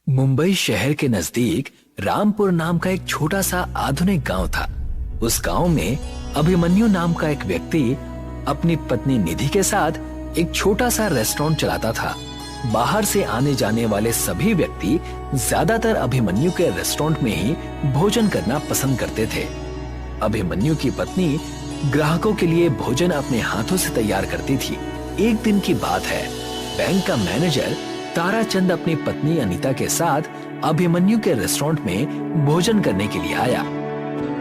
मुंबई शहर के नजदीक रामपुर नाम का एक छोटा सा आधुनिक गांव था। उस गांव में अभिमन्यु नाम का एक व्यक्ति अपनी पत्नी निधि के साथ एक छोटा सा रेस्टोरेंट चलाता था। बाहर से आने जाने वाले सभी व्यक्ति ज्यादातर अभिमन्यु के रेस्टोरेंट में ही भोजन करना पसंद करते थे। अभिमन्यु की पत्नी ग्राहकों के लिए भोजन अपने हाथों से तैयार करती थी। एक दिन की बात है, बैंक का मैनेजर ताराचंद अपनी पत्नी अनीता के साथ अभिमन्यु के रेस्टोरेंट में भोजन करने के लिए आया।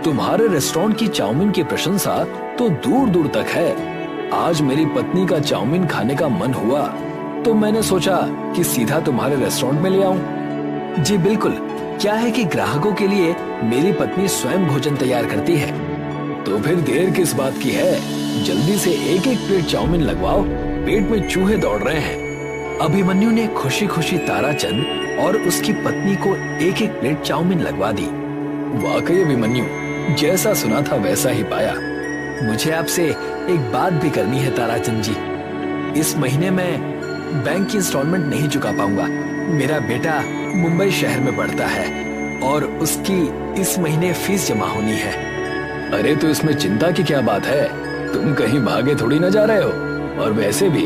तुम्हारे रेस्टोरेंट की चाउमीन की प्रशंसा तो दूर दूर तक है। आज मेरी पत्नी का चाउमीन खाने का मन हुआ तो मैंने सोचा कि सीधा तुम्हारे रेस्टोरेंट में ले आऊं। जी बिल्कुल, क्या है कि ग्राहकों के लिए मेरी पत्नी स्वयं भोजन तैयार करती है। तो फिर देर किस बात की है, जल्दी से एक एक प्लेट चाउमीन लगवाओ, पेट में चूहे दौड़ रहे हैं। अभिमन्यु ने खुशी खुशी ताराचंद और उसकी पत्नी को एक एक प्लेट चाउमीन लगवा दी। वाकई अभिमन्यु, जैसा सुना था वैसा ही पाया। मुझे आपसे एक बात भी करनी है ताराचंद जी। इस महीने मैं बैंक की इंस्टॉलमेंट नहीं चुका पाऊंगा। मेरा बेटा मुंबई शहर में पढ़ता है और उसकी इस महीने फीस जमा होनी है। अरे तो इसमें चिंता की क्या बात है, तुम कहीं भागे थोड़ी ना जा रहे हो। और वैसे भी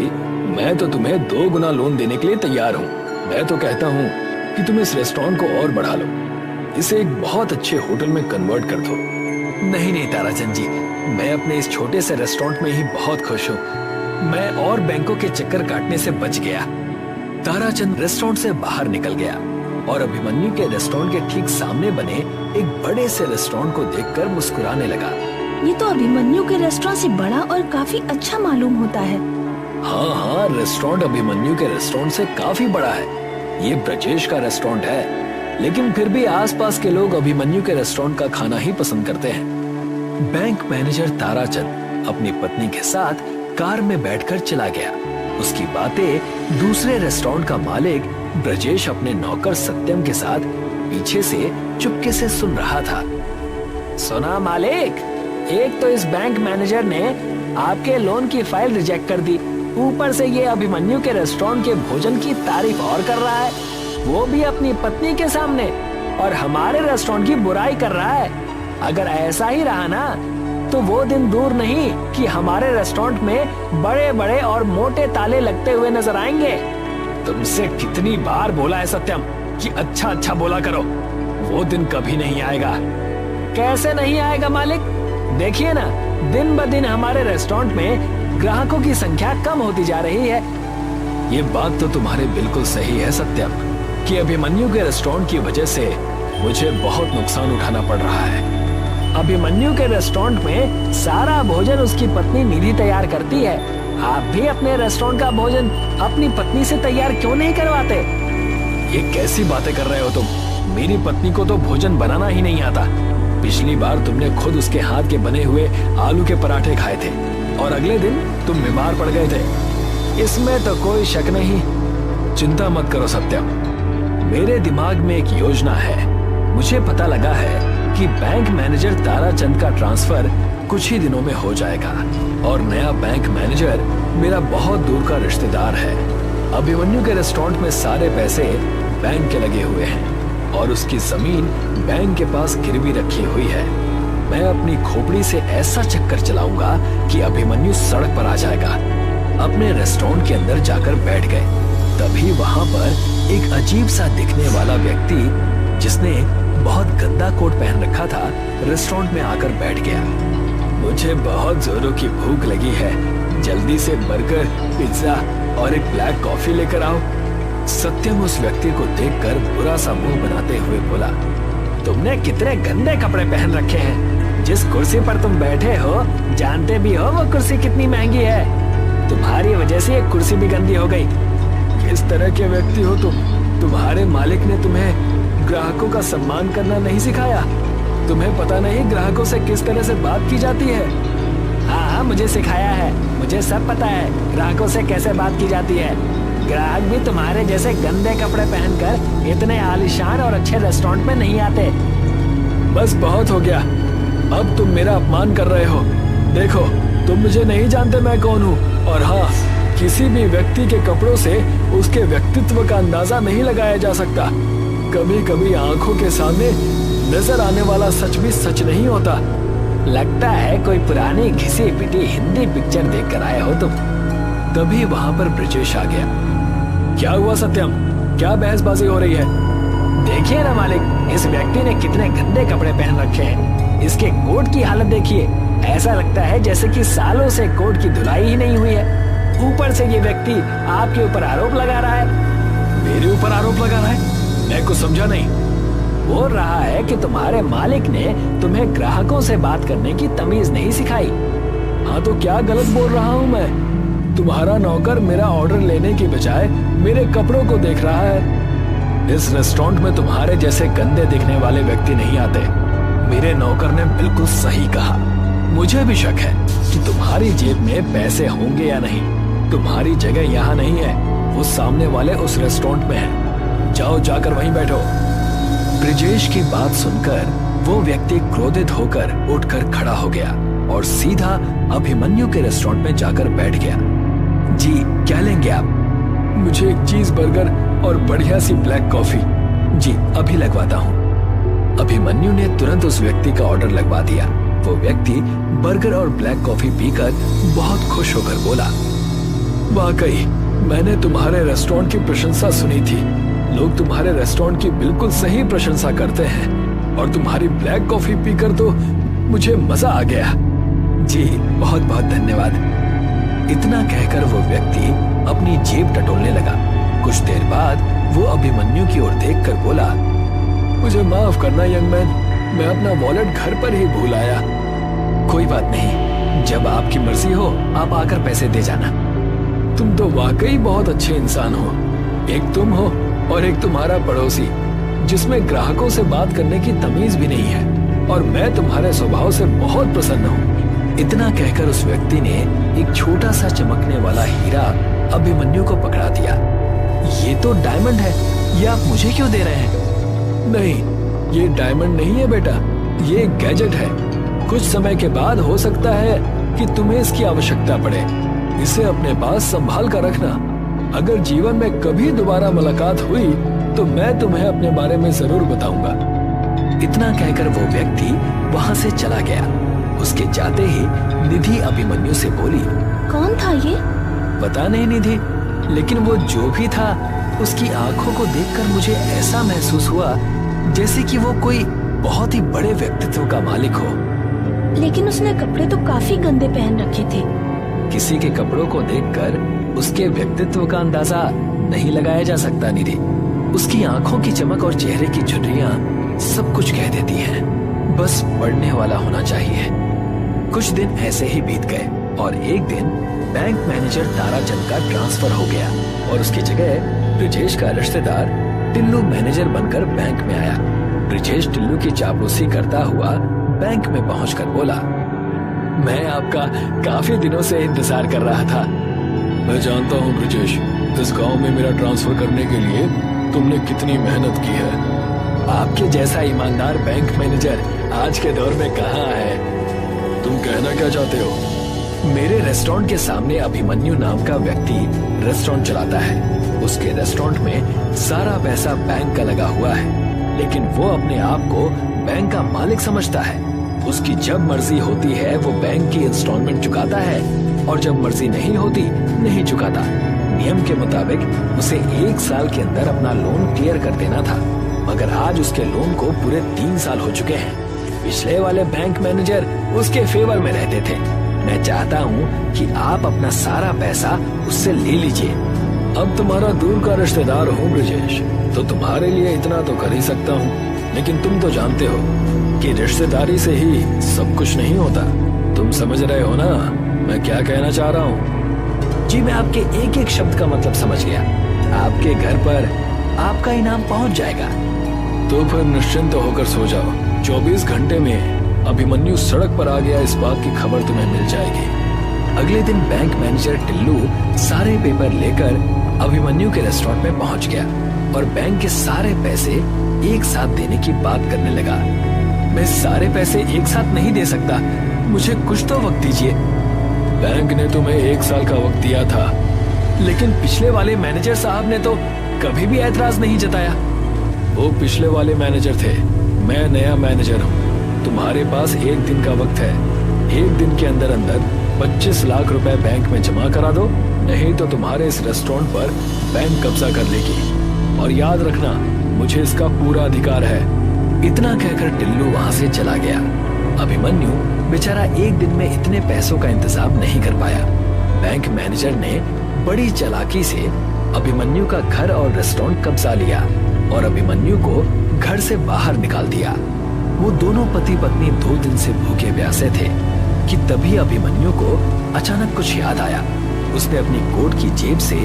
मैं तो तुम्हें 2 गुना लोन देने के लिए तैयार हूँ। मैं तो कहता हूँ कि तुम इस रेस्टोरेंट को और बढ़ा लो, इसे एक बहुत अच्छे होटल में कन्वर्ट कर दो। नहीं नहीं ताराचंद जी, मैं अपने इस छोटे से रेस्टोरेंट में ही बहुत खुश हूँ। मैं और बैंकों के चक्कर काटने से बच गया। ताराचंद रेस्टोरेंट से बाहर निकल गया और अभिमन्यु के रेस्टोरेंट के ठीक सामने बने एक बड़े से रेस्टोरेंट को देखकर मुस्कुराने लगा। ये तो अभिमन्यु के रेस्टोरेंट से बड़ा और काफी अच्छा मालूम होता है। हाँ, रेस्टोरेंट अभिमन्यु के रेस्टोरेंट से काफी बड़ा है। ये ब्रजेश का रेस्टोरेंट है, लेकिन फिर भी आसपास के लोग अभिमन्यु के रेस्टोरेंट का खाना ही पसंद करते हैं। बैंक मैनेजर ताराचंद अपनी पत्नी के साथ कार में बैठकर चला गया। उसकी बातें दूसरे रेस्टोरेंट का मालिक ब्रजेश अपने नौकर सत्यम के साथ पीछे से चुपके से सुन रहा था। सुना मालिक, एक तो इस बैंक मैनेजर ने आपके लोन की फाइल रिजेक्ट कर दी, ऊपर से ये अभिमन्यु के रेस्टोरेंट के भोजन की तारीफ और कर रहा है, वो भी अपनी पत्नी के सामने, और हमारे रेस्टोरेंट की बुराई कर रहा है। अगर ऐसा ही रहा ना तो वो दिन दूर नहीं कि हमारे रेस्टोरेंट में बड़े बड़े और मोटे ताले लगते हुए नजर आएंगे। तुमसे कितनी बार बोला है सत्यम कि अच्छा अच्छा बोला करो, वो दिन कभी नहीं आएगा। कैसे नहीं आएगा मालिक? देखिए ना, दिन ब दिन हमारे रेस्टोरेंट में ग्राहकों की संख्या कम होती जा रही है। ये बात तो तुम्हारे बिल्कुल सही है सत्यम, कि अभिमन्यु के रेस्टोरेंट की वजह से मुझे बहुत नुकसान उठाना पड़ रहा है। अभिमन्यु के रेस्टोरेंट में सारा भोजन उसकी पत्नी निधि तैयार करती है। आप भी अपने रेस्टोरेंट का भोजन अपनी पत्नी से तैयार क्यों नहीं करवाते? ये कैसी बातें कर रहे हो तुम? मेरी पत्नी को तो भोजन बनाना ही नहीं आता। पिछली बार तुमने खुद उसके हाथ के बने हुए आलू के पराठे खाए थे और अगले दिन तुम बीमार पड़ गए थे। इसमें तो कोई शक नहीं। चिंता मत करो सत्यम, मेरे दिमाग में एक योजना है। मुझे पता लगा है कि बैंक मैनेजर ताराचंद का ट्रांसफर कुछ ही दिनों में हो जाएगा और नया बैंक मैनेजर मेरा बहुत दूर का रिश्तेदार है। अभिमन्यु के रेस्टोरेंट में सारे पैसे बैंक के लगे हुए हैं और उसकी जमीन बैंक के पास गिरवी रखी हुई है। मैं अपनी खोपड़ी से ऐसा चक्कर चलाऊंगा कि अभिमन्यु सड़क पर आ जाएगा। अपने रेस्टोरेंट के अंदर जाकर बैठ गए। तभी वहां पर एक अजीब सा दिखने वाला व्यक्ति, जिसने बहुत गंदा कोट पहन रखा था, रेस्टोरेंट में आकर बैठ गया। मुझे बहुत जोरों की भूख लगी है, जल्दी से बर्गर, पिज्जा और एक ब्लैक कॉफी लेकर आओ। सत्यम उस व्यक्ति को देखकर बुरा सा मुंह बनाते हुए बोला, तुमने कितने गंदे कपड़े पहन रखे हैं। जिस कुर्सी पर तुम बैठे हो, जानते भी हो वो कुर्सी कितनी महंगी है। तुम्हारी वजह से ये कुर्सी भी गंदी हो गई। किस तरह के व्यक्ति हो तुम? तुम्हारे मालिक ने तुम्हें ग्राहकों का सम्मान करना नहीं सिखाया? तुम्हें पता नहीं ग्राहकों से किस तरह से बात की जाती है? हाँ, मुझे सिखाया है, मुझे सब पता है ग्राहकों से कैसे बात की जाती है। ग्राहक भी तुम्हारे जैसे गंदे कपड़े पहनकर इतने आलीशान और अच्छे रेस्टोरेंट में नहीं आते। बस बहुत हो गया, अब तुम मेरा अपमान कर रहे हो। देखो, तुम मुझे नहीं जानते मैं कौन हूँ, और हाँ, किसी भी व्यक्ति के कपड़ों से उसके व्यक्तित्व का अंदाजा नहीं लगाया जा सकता। कभी कभी आंखों के सामने नजर आने वाला सच भी सच नहीं होता। लगता है कोई पुरानी घिसी पिटी हिंदी पिक्चर देखकर आए हो तुम। तभी वहां पर ब्रिजेश आ गया। क्या हुआ सत्यम, क्या बहसबाजी हो रही है? देखिए ना मालिक, इस व्यक्ति ने कितने गंदे कपड़े पहन रखे हैं। इसके कोट की हालत देखिए, ऐसा लगता है जैसे कि सालों से कोट की धुलाई ही नहीं हुई है। ऊपर से ये व्यक्ति आपके ऊपर आरोप लगा रहा है। मेरे ऊपर आरोप लगा रहा है? मैं कुछ समझा नहीं। बोल रहा है कि तुम्हारे मालिक ने तुम्हें ग्राहकों से बात करने की तमीज नहीं सिखाई। हाँ तो क्या गलत बोल रहा हूँ मैं? तुम्हारा नौकर मेरा ऑर्डर लेने की बजाय मेरे कपड़ों को देख रहा है। इस रेस्टोरेंट में तुम्हारे जैसे गंदे दिखने वाले व्यक्ति नहीं आते। मेरे नौकर ने बिल्कुल सही कहा। मुझे भी शक है कि तुम्हारी जेब में पैसे होंगे या नहीं। तुम्हारी जगह यहाँ नहीं है, वो सामने वाले उस रेस्टोरेंट में है। जाओ, जाकर वहीं बैठो। ब्रिजेश की बात सुनकर वो व्यक्ति क्रोधित होकर उठकर खड़ा हो गया और सीधा अभिमन्यु के रेस्टोरेंट में जाकर बैठ गया। जी, क्या लेंगे आप? मुझे एक चीज बर्गर और बढ़िया सी ब्लैक कॉफी। जी, अभी लगवाता हूँ। अभिमन्यु ने तुरंत उस व्यक्ति का ऑर्डर लगवा दिया। वो व्यक्ति बर्गर और ब्लैक कॉफी पीकर बहुत खुश होकर बोला, वाकई मैंने तुम्हारे रेस्टोरेंट की प्रशंसा सुनी थी। लोग तुम्हारे रेस्टोरेंट की बिल्कुल सही प्रशंसा करते हैं और तुम्हारी ब्लैक कॉफी पीकर तो मुझे मजा आ गया। जी, बहुत बहुत धन्यवाद। इतना कहकर वो व्यक्ति अपनी जेब टटोलने लगा। कुछ देर बाद वो अभिमन्यु की ओर देखकर बोला, मुझे माफ करना यंग मैन, मैं अपना वॉलेट घर पर ही भूल आया। कोई बात नहीं, जब आपकी मर्जी हो आप आकर पैसे दे जाना। तुम तो वाकई बहुत अच्छे इंसान हो। एक तुम हो और एक तुम्हारा पड़ोसी, जिसमें ग्राहकों से बात करने की तमीज भी नहीं है, और मैं तुम्हारे स्वभाव से बहुत प्रसन्न हूँ। इतना कहकर उस व्यक्ति ने एक छोटा सा चमकने वाला हीरा अभिमन्यु को पकड़ा दिया। ये तो डायमंड है, ये आप मुझे क्यों दे रहे हैं? नहीं, ये डायमंड नहीं है बेटा, ये एक गैजेट है। कुछ समय के बाद हो सकता है कि तुम्हें इसकी आवश्यकता पड़े। इसे अपने पास संभाल कर रखना। अगर जीवन में कभी दोबारा मुलाकात हुई तो मैं तुम्हें अपने बारे में जरूर बताऊंगा। इतना कहकर वो व्यक्ति वहां से चला गया। उसके जाते ही निधि अभिमन्यु से बोली, कौन था ये? पता नहीं निधि, लेकिन वो जो भी था उसकी आंखों को देखकर मुझे ऐसा महसूस हुआ जैसे कि वो कोई बहुत ही बड़े व्यक्तित्व का मालिक हो। लेकिन उसने कपड़े तो काफी गंदे पहन रखे थे। किसी के कपड़ों को देखकर उसके व्यक्तित्व का अंदाजा नहीं लगाया जा सकता निधि। उसकी आंखों की चमक और चेहरे की झुर्रियां सब कुछ कह देती हैं। बस पढ़ने वाला होना चाहिए। कुछ दिन ऐसे ही बीत गए और एक दिन बैंक मैनेजर ताराचंद का ट्रांसफर हो गया और उसकी जगह ब्रिजेश का रिश्तेदार टिल्लू मैनेजर बनकर बैंक में आया। ब्रिजेश टिल्लू की चापलूसी करता हुआ बैंक में पहुंचकर बोला, मैं आपका काफी दिनों से इंतजार कर रहा था। मैं जानता हूं ब्रिजेश, इस गांव में मेरा ट्रांसफर करने के लिए तुमने कितनी मेहनत की है। आपके जैसा ईमानदार बैंक मैनेजर आज के दौर में कहाँ है? तुम कहना क्या चाहते हो? मेरे रेस्टोरेंट के सामने अभिमन्यु नाम का व्यक्ति रेस्टोरेंट चलाता है। उसके रेस्टोरेंट में सारा पैसा बैंक का लगा हुआ है, लेकिन वो अपने आप को बैंक का मालिक समझता है। उसकी जब मर्जी होती है वो बैंक की इंस्टॉलमेंट चुकाता है और जब मर्जी नहीं होती नहीं चुकाता। नियम के मुताबिक उसे 1 साल के अंदर अपना लोन क्लियर कर देना था, मगर आज उसके लोन को पूरे 3 साल हो चुके हैं। पिछले वाले बैंक मैनेजर उसके फेवर में रहते थे। मैं चाहता हूँ कि आप अपना सारा पैसा उससे ले लीजिए। अब तुम्हारा दूर का रिश्तेदार हूँ ब्रिजेश, तो तुम्हारे लिए इतना तो कर ही सकता हूँ, लेकिन तुम तो जानते हो कि रिश्तेदारी से ही सब कुछ नहीं होता। तुम समझ रहे हो ना मैं क्या कहना चाह रहा हूँ? जी, मैं आपके एक एक शब्द का मतलब समझ गया। आपके घर पर आपका इनाम पहुँच जाएगा। तो फिर निश्चिंत होकर सो जाओ। 24 घंटे में अभिमन्यु सड़क पर आ गया, इस बात की खबर तुम्हें मिल जाएगी। अगले दिन बैंक मैनेजर टिल्लू सारे पेपर लेकर अभिमन्यु के रेस्टोरेंट में पहुंच गया और बैंक के सारे पैसे एक साथ देने की बात करने लगा। मैं सारे पैसे एक साथ नहीं दे सकता, मुझे कुछ तो वक्त दीजिए। बैंक ने तुम्हें 1 साल का वक्त दिया था, लेकिन पिछले वाले मैनेजर साहब ने तो कभी भी ऐतराज नहीं जताया। वो पिछले वाले मैनेजर थे, मैं नया मैनेजर हूँ। तुम्हारे पास एक दिन का वक्त है। एक दिन के अंदर अंदर 25 लाख रुपए बैंक में जमा करा दो, नहीं तो तुम्हारे इस रेस्टोरेंट पर बैंक कब्जा कर लेगी। और याद रखना, मुझे इसका पूरा अधिकार है। इतना कहकर टिल्लू वहां से चला गया। अभिमन्यु बेचारा एक दिन में इतने पैसों का इंतजाम नहीं कर पाया। बैंक मैनेजर ने बड़ी चालाकी से अभिमन्यु का घर और रेस्टोरेंट कब्जा लिया और अभिमन्यु को घर से बाहर निकाल दिया। वो दोनों पति पत्नी 2 दिन से भूखे प्यासे थे कि तभी अभिमन्यु को अचानक कुछ याद आया। उसने अपनी कोट की जेब से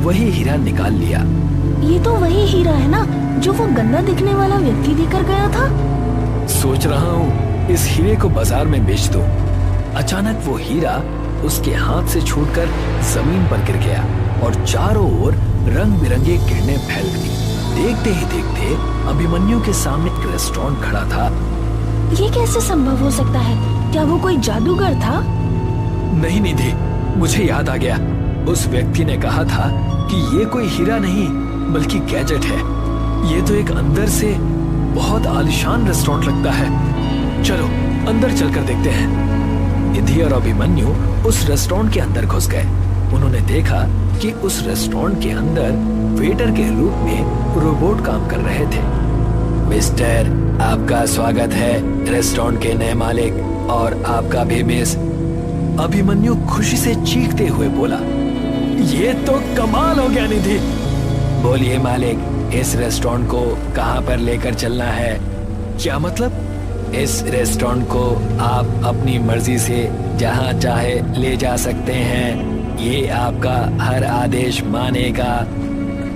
वही हीरा निकाल लिया। ये तो वही हीरा है ना जो वो गंदा दिखने वाला व्यक्ति देकर गया था। सोच रहा हूँ इस हीरे को बाजार में बेच दूं। अचानक वो हीरा उसके हाथ से छूटकर जमीन पर गिर गया और चारों ओर रंग बिरंगे किरणें फैल गई। देखते ही देखते अभिमन्यु के सामने एक रेस्टोरेंट खड़ा था। ये कैसे संभव हो सकता है? क्या वो कोई जादूगर था? नहीं निधि, मुझे याद आ गया। उस व्यक्ति ने कहा था कि ये कोई हीरा नहीं बल्कि गैजेट है। ये तो एक अंदर से बहुत आलीशान रेस्टोरेंट लगता है। चलो अंदर चलकर देखते हैं। निधि और अभिमन्यु उस रेस्टोरेंट के अंदर घुस गए। उन्होंने देखा कि उस रेस्टोरेंट के अंदर वेटर के रूप में रोबोट काम कर रहे थे। मिस्टर, आपका स्वागत है रेस्टोरेंट के नए मालिक और आपका भी मिस। अभिमन्यु खुशी से चीखते हुए बोला, ये तो कमाल हो गया निधि। बोलिए मालिक, इस रेस्टोरेंट को कहाँ पर लेकर चलना है? क्या मतलब? इस रेस्टोरेंट को आप अपनी मर्जी से जहाँ चाहे ले जा सकते हैं। ये आपका हर आदेश मानेगा।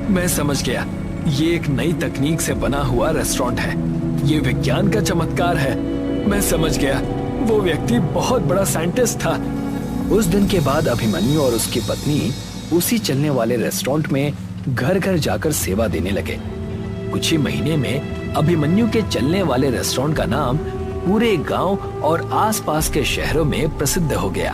मैं समझ गया, ये एक नई तकनीक से बना हुआ रेस्टोरेंट है। ये विज्ञान का चमत्कार है। मैं समझ गया, वो व्यक्ति बहुत बड़ा साइंटिस्ट था। उस दिन के बाद अभिमन्यु और उसकी पत्नी उसी चलने वाले रेस्टोरेंट में घर घर जाकर सेवा देने लगे। कुछ ही महीने में अभिमन्यु के चलने वाले रेस्टोरेंट का नाम पूरे गांव और आसपास के शहरों में प्रसिद्ध हो गया।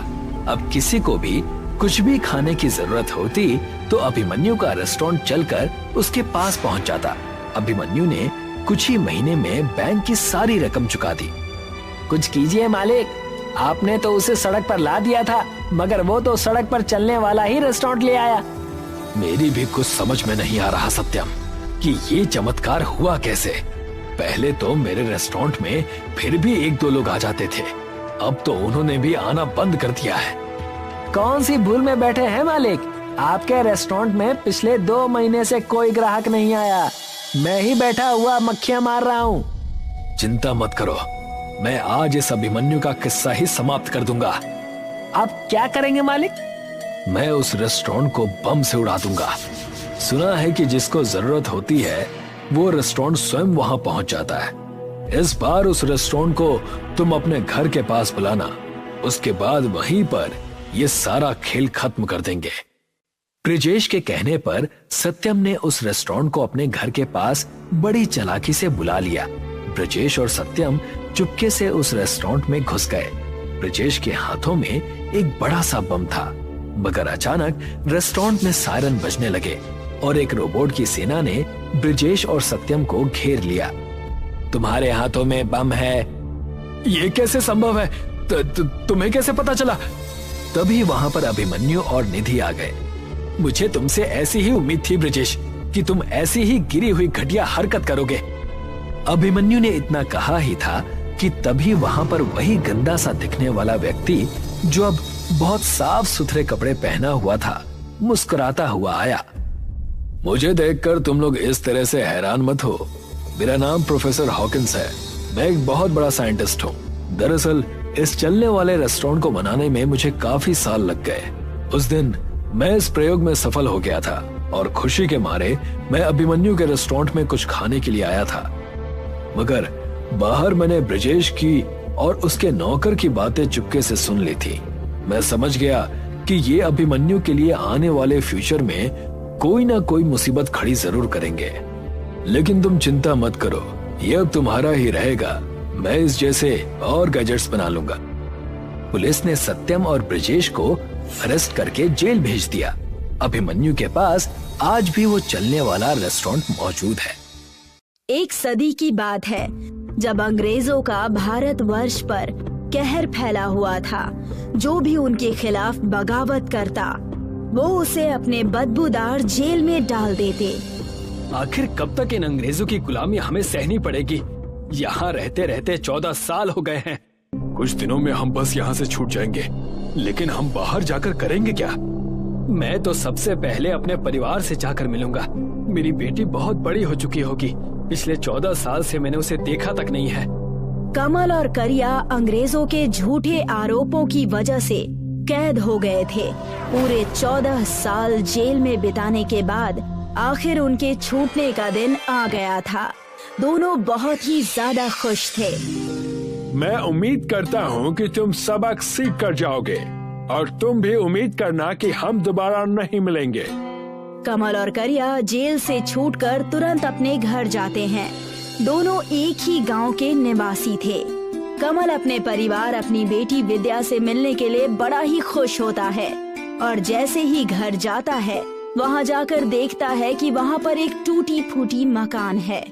अब किसी को भी कुछ भी खाने की जरूरत होती तो अभिमन्यु का रेस्टोरेंट चलकर उसके पास पहुंच जाता। अभिमन्यु ने कुछ ही महीने में बैंक की सारी रकम चुका दी। कुछ कीजिए मालिक, आपने तो उसे सड़क पर ला दिया था, मगर वो तो सड़क पर चलने वाला ही रेस्टोरेंट ले आया। मेरी भी कुछ समझ में नहीं आ रहा सत्यम कि ये चमत्कार हुआ कैसे। पहले तो मेरे रेस्टोरेंट में फिर भी 1-2 लोग आ जाते थे, अब तो उन्होंने भी आना बंद कर दिया है। कौन सी भूल में बैठे हैं मालिक? आपके रेस्टोरेंट में पिछले 2 महीने से कोई ग्राहक नहीं आया। मैं ही बैठा हुआ मक्खियां मार रहा हूँ। चिंता मत करो, मैं आज इस अभिमन्यु का किस्सा ही समाप्त कर दूंगा। आप क्या करेंगे मालिक? मैं उस रेस्टोरेंट को बम से उड़ा दूंगा। सुना है कि जिसको जरूरत होती है वो रेस्टोरेंट स्वयं वहां पहुंच जाता है। इस बार उस रेस्टोरेंट को तुम अपने घर के पास बुलाना, उसके बाद वहीं पर ये सारा खेल खत्म कर देंगे। ब्रिजेश के कहने पर सत्यम ने उस रेस्टोरेंट को अपने घर के पास बड़ी चालाकी से बुला लिया। ब्रिजेश और सत्यम चुपके से उस रेस्टोरेंट में घुस गए। ब्रिजेश के हाथों में एक बड़ा सा बम था, मगर अचानक रेस्टोरेंट में सायरन बजने लगे और एक रोबोट की सेना ने ब्रिजेश और सत्यम को घेर लिया। तुम्हारे हाथों में बम है, ये कैसे संभव है? तुम्हें कैसे पता चला? तभी वहां पर अभिमन्यु और निधि आ गए। मुझे तुमसे ऐसी ही उम्मीद थी ब्रिजेश कि तुम ऐसी ही गिरी हुई घटिया हरकत करोगे। अभिमन्यु ने इतना कहा ही था कि तभी वहां पर वही गंदा सा दिखने वाला व्यक्ति जो अब बहुत साफ सुथरे कपड़े पहना हुआ था, मुस्कुराता हुआ आया। मुझे देखकर तुम लोग इस तरह से हैरान मत हो। मेरा नाम प्रोफेसर हॉकिंस है। मैं एक बहुत बड़ा साइंटिस्ट हूँ। दरअसल इस चलने वाले रेस्टोरेंट को बनाने में मुझे काफी साल लग गए। उस दिन मैं इस प्रयोग में सफल हो गया था और खुशी के मारे मैं अभिमन्यु के रेस्टोरेंट में कुछ खाने के लिए आया था, मगर बाहर मैंने ब्रिजेश की और उसके नौकर की बातें चुपके से सुन ली थी। मैं समझ गया कि ये अभिमन्यु के लिए आने वाले फ्यूचर में कोई ना कोई मुसीबत खड़ी जरूर करेंगे। लेकिन तुम चिंता मत करो, ये अब तुम्हारा ही रहेगा। मैं इस जैसे और गैजेट्स बना लूंगा। पुलिस ने सत्यम और ब्रिजेश को अरेस्ट करके जेल भेज दिया। अभिमन्यु के पास आज भी वो चलने वाला रेस्टोरेंट मौजूद है। एक सदी की बात है जब अंग्रेजों का भारतवर्ष पर कहर फैला हुआ था। जो भी उनके खिलाफ बगावत करता वो उसे अपने बदबूदार जेल में डाल देते। आखिर कब तक इन अंग्रेजों की गुलामी हमें सहनी पड़ेगी? यहाँ रहते रहते 14 साल हो गए हैं। कुछ दिनों में हम बस यहाँ से छूट जाएंगे, लेकिन हम बाहर जाकर करेंगे क्या? मैं तो सबसे पहले अपने परिवार से जाकर मिलूंगा। मेरी बेटी बहुत बड़ी हो चुकी होगी। पिछले 14 साल से मैंने उसे देखा तक नहीं है। कमल और करिया अंग्रेजों के झूठे आरोपों की वजह से कैद हो गए थे। पूरे 14 साल जेल में बिताने के बाद आखिर उनके छूटने का दिन आ गया था। दोनों बहुत ही ज्यादा खुश थे। मैं उम्मीद करता हूँ कि तुम सबक सीख कर जाओगे और तुम भी उम्मीद करना कि हम दोबारा नहीं मिलेंगे। कमल और करिया जेल से छूटकर तुरंत अपने घर जाते हैं। दोनों एक ही गांव के निवासी थे। कमल अपने परिवार, अपनी बेटी विद्या से मिलने के लिए बड़ा ही खुश होता है और जैसे ही घर जाता है वहां जाकर देखता है कि वहां पर एक टूटी फूटी मकान है।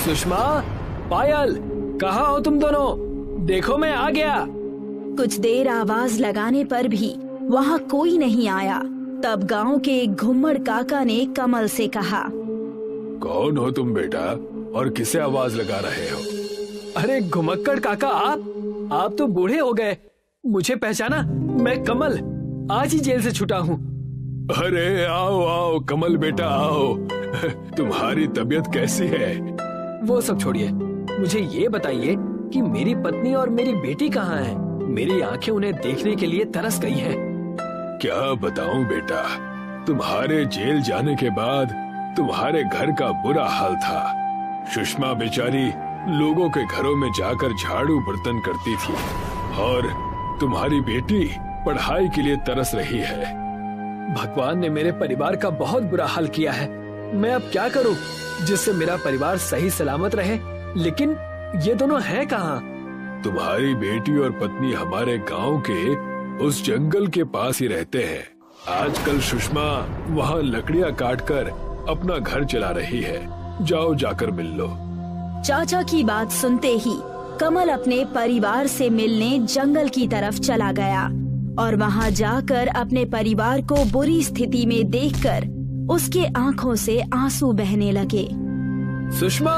सुषमा, पायल, कहाँ हो तुम दोनों? देखो मैं आ गया। कुछ देर आवाज लगाने पर भी वहां कोई नहीं आया। तब गांव के एक घुम्मड़ काका ने कमल से कहा, कौन हो तुम बेटा और किसे आवाज लगा रहे हो? अरे घुमक्कड़ काका, आप तो बूढ़े हो गए। मुझे पहचाना? मैं कमल, आज ही जेल से छूटा हूँ। अरे आओ आओ कमल बेटा आओ। तुम्हारी तबीयत कैसी है? वो सब छोड़िए, मुझे ये बताइए कि मेरी पत्नी और मेरी बेटी कहाँ हैं? मेरी आंखें उन्हें देखने के लिए तरस गई हैं। क्या बताऊं बेटा, तुम्हारे जेल जाने के बाद तुम्हारे घर का बुरा हाल था। सुषमा बेचारी लोगों के घरों में जाकर झाड़ू बर्तन करती थी और तुम्हारी बेटी पढ़ाई के लिए तरस रही है। भगवान ने मेरे परिवार का बहुत बुरा हाल किया है। मैं अब क्या करूं जिससे मेरा परिवार सही सलामत रहे? लेकिन ये दोनों हैं कहाँ? तुम्हारी बेटी और पत्नी हमारे गांव के उस जंगल के पास ही रहते हैं। आजकल सुषमा वहाँ लकड़ियाँ काटकर अपना घर चला रही है। जाओ जाकर मिल लो। चाचा की बात सुनते ही कमल अपने परिवार से मिलने जंगल की तरफ चला गया और वहां जाकर अपने परिवार को बुरी स्थिति में देखकर उसके आंखों से आंसू बहने लगे। सुषमा,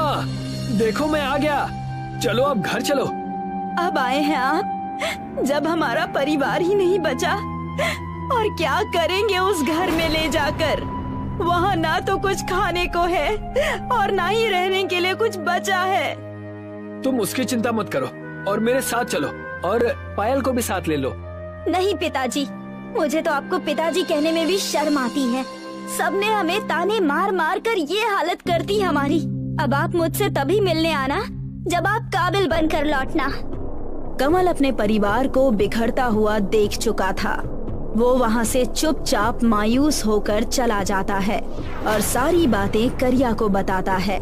देखो मैं आ गया। चलो अब घर चलो। अब आए हैं आप, जब हमारा परिवार ही नहीं बचा? और क्या करेंगे उस घर में ले जाकर? वहाँ ना तो कुछ खाने को है और ना ही रहने के लिए कुछ बचा है। तुम उसकी चिंता मत करो और मेरे साथ चलो और पायल को भी साथ ले लो। नहीं पिताजी, मुझे तो आपको पिताजी कहने में भी शर्म आती है। सबने हमें ताने मार मार कर ये हालत कर दी हमारी। अब आप मुझसे तभी मिलने आना जब आप काबिल बनकर लौटना। कमल अपने परिवार को बिखरता हुआ देख चुका था। वो वहाँ से चुपचाप मायूस होकर चला जाता है और सारी बातें करिया को बताता है।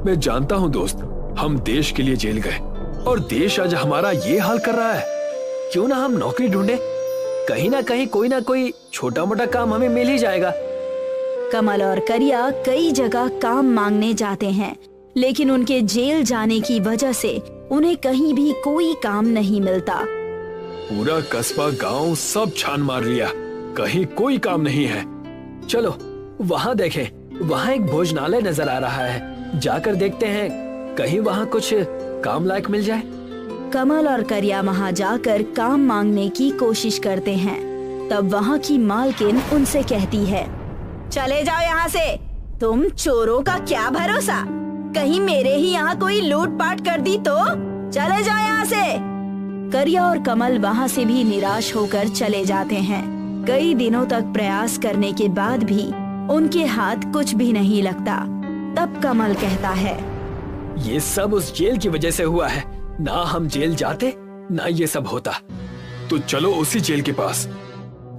मैं जानता हूँ दोस्त, हम देश के लिए जेल गए और देश आज हमारा ये हाल कर रहा है। क्यों ना हम नौकरी ढूंढे? कहीं ना कहीं कोई ना कोई छोटा मोटा काम हमें मिल ही जाएगा। कमल और करिया कई जगह काम मांगने जाते हैं, लेकिन उनके जेल जाने की वजह से उन्हें कहीं भी कोई काम नहीं मिलता। पूरा कस्बा गांव सब छान मार लिया, कहीं कोई काम नहीं है। चलो वहाँ देखें, वहाँ एक भोजनालय नजर आ रहा है। जाकर देखते हैं, कहीं वहाँ कुछ काम लायक मिल जाए। कमल और करिया वहाँ जाकर काम मांगने की कोशिश करते हैं। तब वहाँ की मालकिन उनसे कहती है, चले जाओ यहाँ से। तुम चोरों का क्या भरोसा? कहीं मेरे ही यहाँ कोई लूटपाट कर दी तो? चले जाओ यहाँ से। करिया और कमल वहाँ से भी निराश होकर चले जाते हैं। कई दिनों तक प्रयास करने के बाद भी उनके हाथ कुछ भी नहीं लगता। तब कमल कहता है, ये सब उस जेल की वजह से हुआ है। ना हम जेल जाते ना ये सब होता। तो चलो उसी जेल के पास।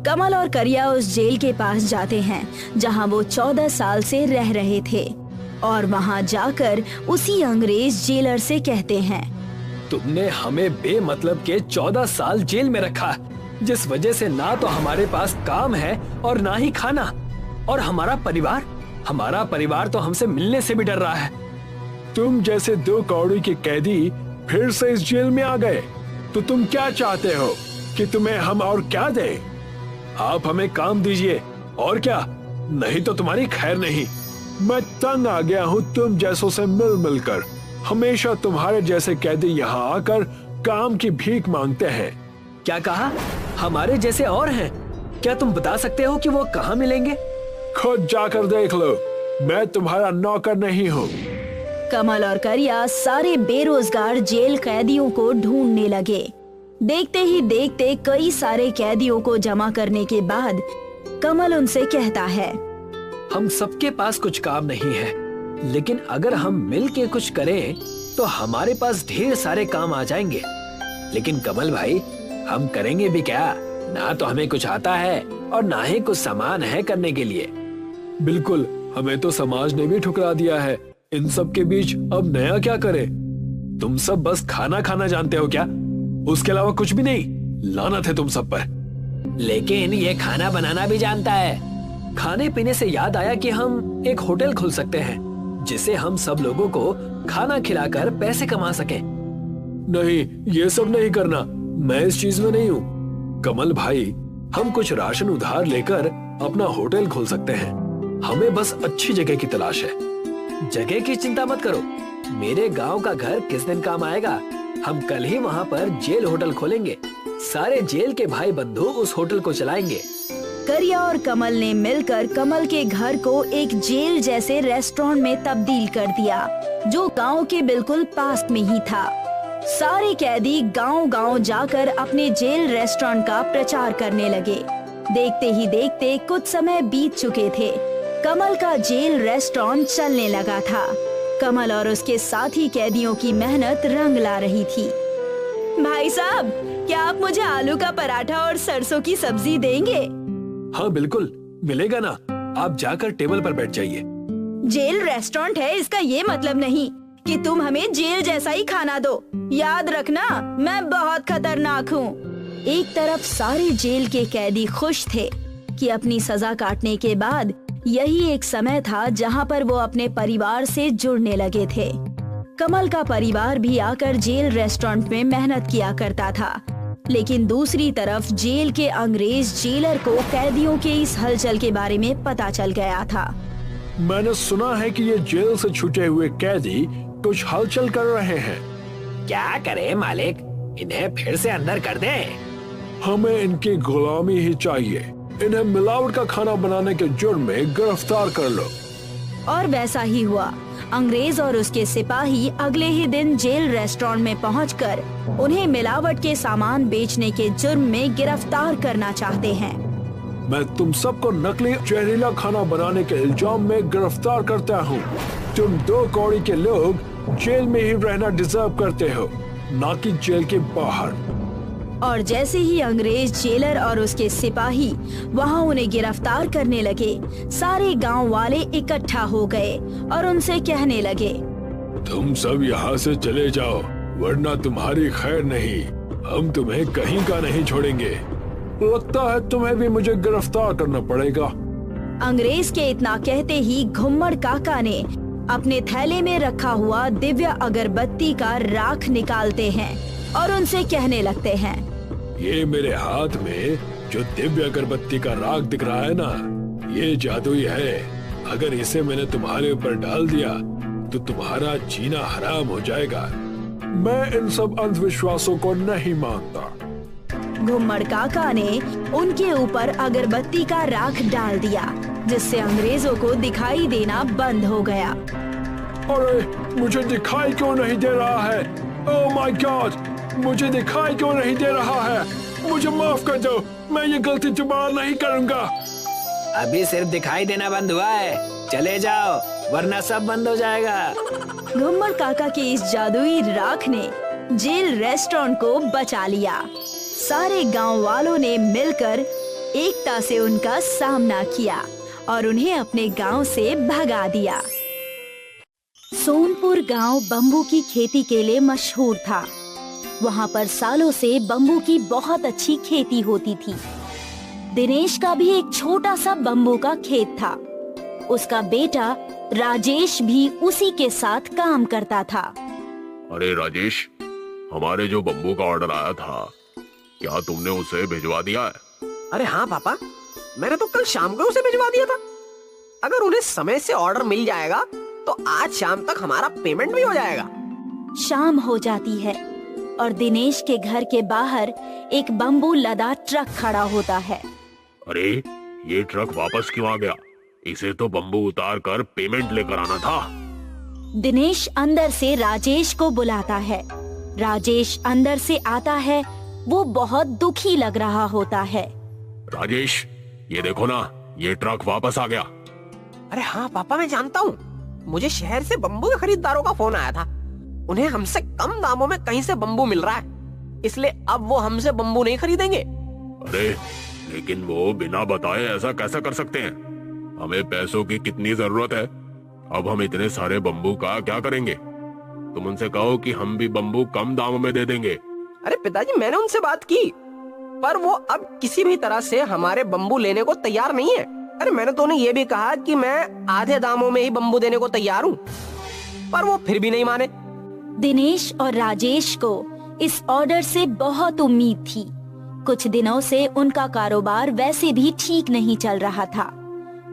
कमल और करिया उस जेल के पास जाते हैं जहां वो 14 साल से रह रहे थे और वहां जाकर उसी अंग्रेज जेलर से कहते हैं, तुमने हमें बेमतलब के 14 साल जेल में रखा, जिस वजह से ना तो हमारे पास काम है और ना ही खाना। और हमारा परिवार तो हमसे मिलने से भी डर रहा है। तुम जैसे 2 कौड़ी के कैदी फिर से इस जेल में आ गए, तो तुम क्या चाहते हो कि तुम्हें हम और क्या दें? आप हमें काम दीजिए और क्या, नहीं तो तुम्हारी खैर नहीं। मैं तंग आ गया हूँ तुम जैसों से मिल मिलकर। हमेशा तुम्हारे जैसे कैदी यहाँ आकर काम की भीख मांगते हैं। क्या कहा? हमारे जैसे और हैं? क्या तुम बता सकते हो कि वो कहाँ मिलेंगे? खुद जाकर देख लो, मैं तुम्हारा नौकर नहीं हूँ। कमल और करिया सारे बेरोजगार जेल कैदियों को ढूंढने लगे। देखते ही देखते कई सारे कैदियों को जमा करने के बाद कमल उनसे कहता है, हम सबके पास कुछ काम नहीं है, लेकिन अगर हम मिल के कुछ करें तो हमारे पास ढेर सारे काम आ जाएंगे। लेकिन कमल भाई, हम करेंगे भी क्या? ना तो हमें कुछ आता है और ना ही कुछ सामान है करने के लिए। बिल्कुल, हमें तो समाज ने भी ठुकरा दिया है। इन सब के बीच अब नया क्या करें? तुम सब बस खाना खाना जानते हो क्या? उसके अलावा कुछ भी नहीं? लानत है तुम सब पर। लेकिन ये खाना बनाना भी जानता है। खाने पीने से याद आया कि हम एक होटल खोल सकते हैं, जिसे हम सब लोगों को खाना खिलाकर पैसे कमा सकें। नहीं, ये सब नहीं करना, मैं इस चीज में नहीं हूँ। कमल भाई, हम कुछ राशन उधार लेकर अपना होटल खोल सकते हैं। हमें बस अच्छी जगह की तलाश है। जगह की चिंता मत करो, मेरे गांव का घर किस दिन काम आएगा। हम कल ही वहाँ पर जेल होटल खोलेंगे। सारे जेल के भाई बंधु उस होटल को चलाएंगे। करिया और कमल ने मिलकर कमल के घर को एक जेल जैसे रेस्टोरेंट में तब्दील कर दिया, जो गांव के बिल्कुल पास में ही था। सारे कैदी गांव-गांव जाकर अपने जेल रेस्टोरेंट का प्रचार करने लगे। देखते ही देखते कुछ समय बीत चुके थे। कमल का जेल रेस्टोरेंट चलने लगा था। कमल और उसके साथी कैदियों की मेहनत रंग ला रही थी। भाई साहब, क्या आप मुझे आलू का पराठा और सरसों की सब्जी देंगे? हाँ बिल्कुल, मिलेगा ना। आप जाकर टेबल पर बैठ जाइए। जेल रेस्टोरेंट है, इसका ये मतलब नहीं कि तुम हमें जेल जैसा ही खाना दो। याद रखना, मैं बहुत खतरनाक हूँ। एक तरफ सारे जेल के कैदी खुश थे कि अपनी सजा काटने के बाद यही एक समय था जहाँ पर वो अपने परिवार से जुड़ने लगे थे। कमल का परिवार भी आकर जेल रेस्टोरेंट में मेहनत किया करता था, लेकिन दूसरी तरफ जेल के अंग्रेज जेलर को कैदियों के इस हलचल के बारे में पता चल गया था। मैंने सुना है कि ये जेल से छूटे हुए कैदी कुछ हलचल कर रहे हैं। क्या करें मालिक, इन्हें फिर से अंदर कर दें? हमें इनकी गुलामी ही चाहिए। इन्हें मिलावट का खाना बनाने के जुर्म में गिरफ्तार कर लो। और वैसा ही हुआ। अंग्रेज और उसके सिपाही अगले ही दिन जेल रेस्टोरेंट में पहुंचकर उन्हें मिलावट के सामान बेचने के जुर्म में गिरफ्तार करना चाहते हैं। मैं तुम सबको नकली जहरीला खाना बनाने के इल्जाम में गिरफ्तार करता हूँ। तुम 2 कौड़ी के लोग जेल में ही रहना डिजर्व करते हो, ना कि जेल के बाहर। और जैसे ही अंग्रेज जेलर और उसके सिपाही वहां उन्हें गिरफ्तार करने लगे, सारे गांव वाले इकट्ठा हो गए और उनसे कहने लगे, तुम सब यहाँ से चले जाओ, वरना तुम्हारी खैर नहीं। हम तुम्हें कहीं का नहीं छोड़ेंगे। लगता है तुम्हें भी मुझे गिरफ्तार करना पड़ेगा। अंग्रेज के इतना कहते ही घुम्मड़ काका ने अपने थैले में रखा हुआ दिव्य अगरबत्ती का राख निकालते हैं और उनसे कहने लगते हैं, ये मेरे हाथ में जो दिव्य अगरबत्ती का राख दिख रहा है ना, ये जादुई है। अगर इसे मैंने तुम्हारे ऊपर डाल दिया तो तुम्हारा जीना हराम हो जाएगा। मैं इन सब अंधविश्वासों को नहीं मानता। घुम्मड़ काका ने उनके ऊपर अगरबत्ती का राख डाल दिया, जिससे अंग्रेजों को दिखाई देना बंद हो गया। अरे, मुझे दिखाई क्यों नहीं दे रहा है? ओह माय गॉड, मुझे दिखाई क्यों नहीं दे रहा है? मुझे माफ कर दो, मैं ये गलती दोबारा नहीं करूंगा। अभी सिर्फ दिखाई देना बंद हुआ है, चले जाओ वरना सब बंद हो जाएगा। घुम्मड़ काका के इस जादुई राख ने जेल रेस्टोरेंट को बचा लिया। सारे गांव वालों ने मिलकर एकता से उनका सामना किया और उन्हें अपने गांव से भगा दिया। सोनपुर गांव बम्बू की खेती के लिए मशहूर था। वहां पर सालों से बम्बू की बहुत अच्छी खेती होती थी। दिनेश का भी एक छोटा सा बम्बू का खेत था। उसका बेटा राजेश भी उसी के साथ काम करता था। अरे राजेश, हमारे जो बम्बू का ऑर्डर आया था, क्या तुमने उसे भिजवा दिया है? अरे हाँ पापा, मैंने तो कल शाम को उसे भिजवा दिया था। अगर उन्हें समय से ऑर्डर मिल जाएगा तो आज शाम तक हमारा पेमेंट भी हो जाएगा। शाम हो जाती है और दिनेश के घर के बाहर एक बम्बू लदा ट्रक खड़ा होता है। अरे ये ट्रक वापस क्यों आ गया? इसे तो बम्बू उतार कर पेमेंट लेकर आना था। दिनेश अंदर से राजेश को बुलाता है। राजेश अंदर से आता है। वो बहुत दुखी लग रहा होता है। राजेश, ये देखो ना, ये ट्रक वापस आ गया। अरे हाँ पापा, मैं जानता हूँ। मुझे शहर से बम्बू के खरीदारों का फोन आया था। उन्हें हमसे कम दामों में कहीं से बम्बू मिल रहा है, इसलिए अब वो हमसे बम्बू नहीं खरीदेंगे। अरे लेकिन वो बिना बताए ऐसा कैसा कर सकते हैं? हमें पैसों की कितनी जरूरत है। अब हम इतने सारे बम्बू का क्या करेंगे? तुम उनसे कहो कि हम भी बम्बू कम दामों में दे देंगे। अरे पिताजी, मैंने उनसे बात की, पर वो अब किसी भी तरह से हमारे बम्बू लेने को तैयार नहीं है। अरे मैंने तो उन्हें ये भी कहा कि मैं आधे दामों में ही बम्बू देने को तैयार हूँ, पर वो फिर भी नहीं माने। दिनेश और राजेश को इस ऑर्डर से बहुत उम्मीद थी। कुछ दिनों से उनका कारोबार वैसे भी ठीक नहीं चल रहा था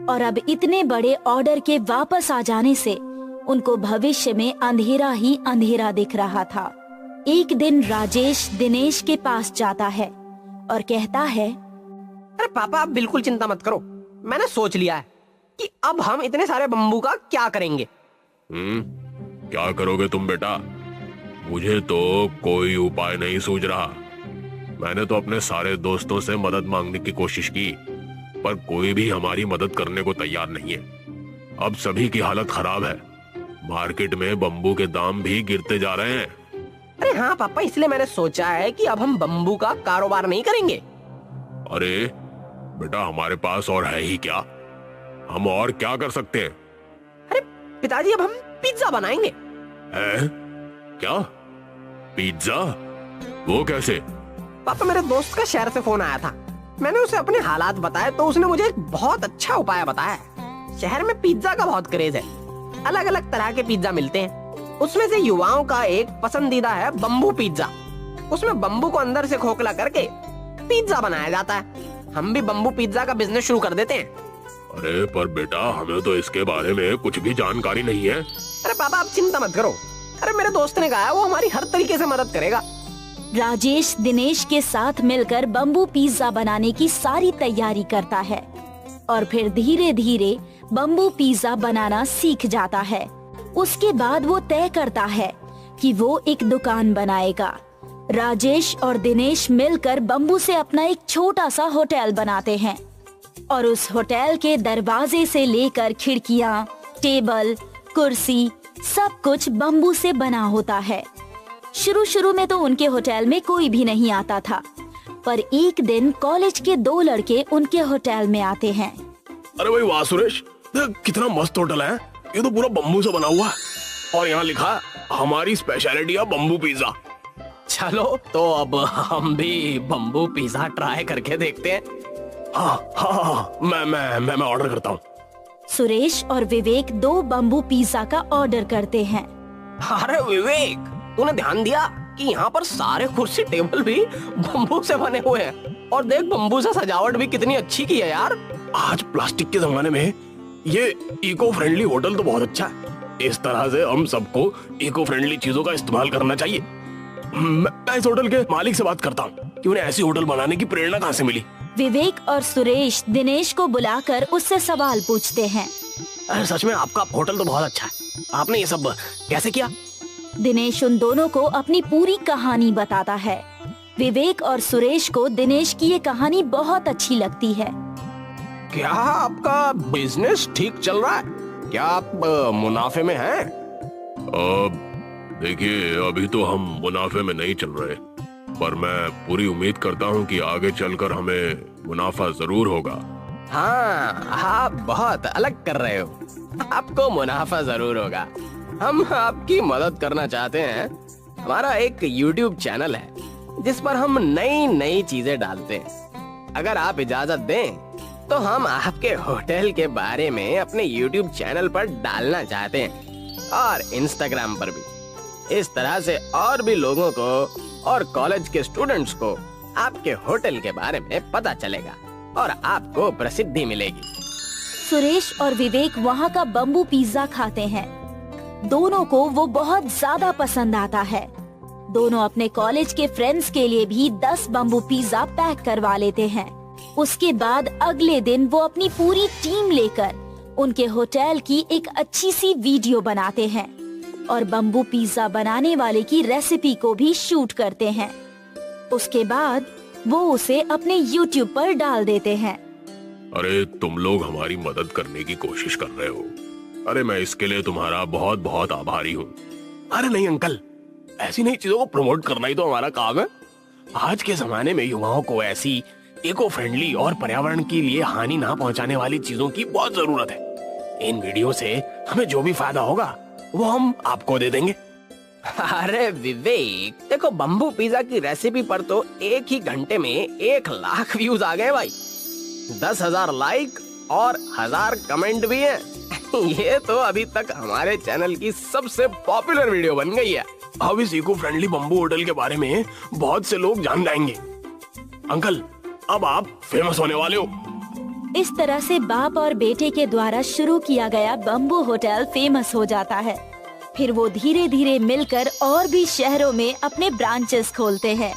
और अब इतने बड़े ऑर्डर के वापस आ जाने से उनको भविष्य में अंधेरा ही अंधेरा दिख रहा था। एक दिन राजेश दिनेश के पास जाता है और कहता है, अरे पापा, आप बिल्कुल चिंता मत करो। मैंने सोच लिया है कि अब हम इतने सारे बम्बू का क्या करेंगे। क्या करोगे तुम बेटा? मुझे तो कोई उपाय नहीं सूझ रहा। मैंने तो अपने सारे दोस्तों से मदद मांगने की कोशिश की, पर कोई भी हमारी मदद करने को तैयार नहीं है। अब सभी की हालत खराब है। मार्केट में बम्बू के दाम भी गिरते जा रहे हैं। अरे हाँ पापा, इसलिए मैंने सोचा है कि अब हम बम्बू का कारोबार नहीं करेंगे। अरे बेटा, हमारे पास और है ही क्या? हम और क्या कर सकते हैं? अरे पिताजी, अब हम पिज्जा बनाएंगे। है? क्या? पिज्जा? वो कैसे? पापा, मेरे दोस्त का शहर से फोन आया था। मैंने उसे अपने हालात बताए तो उसने मुझे एक बहुत अच्छा उपाय बताया। शहर में पिज्जा का बहुत क्रेज है। अलग अलग तरह के पिज्जा मिलते हैं। उसमें से युवाओं का एक पसंदीदा है बम्बू पिज्जा। उसमें बम्बू को अंदर से खोखला करके पिज्जा बनाया जाता है। हम भी बम्बू पिज्जा का बिजनेस शुरू कर देते हैं। अरे पर बेटा, हमें तो इसके बारे में कुछ भी जानकारी नहीं है। अरे पापा, आप चिंता मत करो। अरे मेरे दोस्त ने कहा है वो हमारी हर तरीके से मदद करेगा। राजेश दिनेश के साथ मिलकर बम्बू पिज्जा बनाने की सारी तैयारी करता है और फिर धीरे धीरे बम्बू पिज्जा बनाना सीख जाता है। उसके बाद वो तय करता है कि वो एक दुकान बनाएगा। राजेश और दिनेश मिलकर बम्बू से अपना एक छोटा सा होटल बनाते हैं और उस होटल के दरवाजे से लेकर खिड़कियाँ, टेबल, कुर्सी सब कुछ बम्बू से बना होता है। शुरू में तो उनके होटल में कोई भी नहीं आता था, पर एक दिन कॉलेज के 2 लड़के उनके होटल में आते हैं। अरे भाई वाह सुरेश, कितना मस्त होटल है। ये तो पूरा बम्बू से बना हुआ है और यहाँ लिखा है हमारी स्पेशलिटी है बम्बू पिज्जा। चलो तो अब हम भी बम्बू पिज्जा ट्राई करके देखते हैं। हाँ, मैं ऑर्डर करता हूँ। सुरेश और विवेक 2 बम्बू पिज्जा का ऑर्डर करते हैं। अरे विवेक, तूने ध्यान दिया कि यहाँ पर सारे कुर्सी टेबल भी बम्बू से बने हुए हैं और देख बम्बू से सजावट भी कितनी अच्छी की है यार। आज प्लास्टिक के जमाने में ये इको फ्रेंडली होटल तो बहुत अच्छा है। इस तरह से हम सबको इको फ्रेंडली चीजों का इस्तेमाल करना चाहिए। मैं इस होटल के मालिक से बात करता हूँ कि उन्हें ऐसी होटल बनाने की प्रेरणा कहाँ से मिली। विवेक और सुरेश दिनेश को बुलाकर उससे सवाल पूछते हैं। अरे सच में आपका होटल तो बहुत अच्छा है। आपने ये सब कैसे किया? दिनेश उन दोनों को अपनी पूरी कहानी बताता है। विवेक और सुरेश को दिनेश की ये कहानी बहुत अच्छी लगती है। क्या आपका बिजनेस ठीक चल रहा है? क्या आप मुनाफे में हैं? देखिए, अभी तो हम मुनाफे में नहीं चल रहे, पर मैं पूरी उम्मीद करता हूँ कि आगे चलकर हमें मुनाफा जरूर होगा। हाँ, आप बहुत अलग कर रहे हो। आपको मुनाफा जरूर होगा। हम आपकी मदद करना चाहते हैं। हमारा एक YouTube चैनल है जिस पर हम नई नई चीजें डालते हैं। अगर आप इजाजत दें तो हम आपके होटल के बारे में अपने YouTube चैनल पर डालना चाहते हैं और Instagram पर भी। इस तरह से और भी लोगों को और कॉलेज के स्टूडेंट्स को आपके होटल के बारे में पता चलेगा और आपको प्रसिद्धि मिलेगी। सुरेश और विवेक वहाँ का बम्बू पिज्जा खाते हैं। दोनों को वो बहुत ज्यादा पसंद आता है। दोनों अपने कॉलेज के फ्रेंड्स के लिए भी 10 बम्बू पिज्जा पैक करवा लेते हैं। उसके बाद अगले दिन वो अपनी पूरी टीम लेकर उनके होटल की एक अच्छी सी वीडियो बनाते हैं और बम्बू पिज्जा बनाने वाले की रेसिपी को भी शूट करते हैं। उसके बाद वो उसे अपने YouTube पर डाल देते हैं। अरे तुम लोग हमारी मदद करने की कोशिश कर रहे हो। अरे मैं इसके लिए तुम्हारा बहुत बहुत आभारी हूँ। अरे नहीं अंकल, ऐसी नई चीजों को प्रमोट करना ही तो हमारा काम है। आज के जमाने में युवाओं को ऐसी इको फ्रेंडली और पर्यावरण के लिए हानि ना पहुंचाने वाली चीजों की बहुत जरूरत है। इन वीडियो से हमें जो भी फायदा होगा वो हम आपको दे देंगे। अरे विवेक, देखो बम्बू पिज्जा की रेसिपी पर तो एक ही घंटे में 1 लाख व्यूज आ गए भाई। 10,000 लाइक और 1000 कमेंट भी हैं। ये तो अभी तक हमारे चैनल की सबसे पॉपुलर वीडियो बन गई है। अब इस इको फ्रेंडली बम्बू होटल के बारे में बहुत से लोग जान जाएंगे। अंकल, अब आप फेमस होने वाले हो। इस तरह से बाप और बेटे के द्वारा शुरू किया गया बम्बू होटल फेमस हो जाता है। फिर वो धीरे धीरे मिलकर और भी शहरों में अपने ब्रांचेस खोलते हैं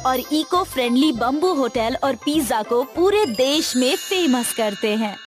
और इको फ्रेंडली बम्बू होटल और पिज्जा को पूरे देश में फेमस करते हैं।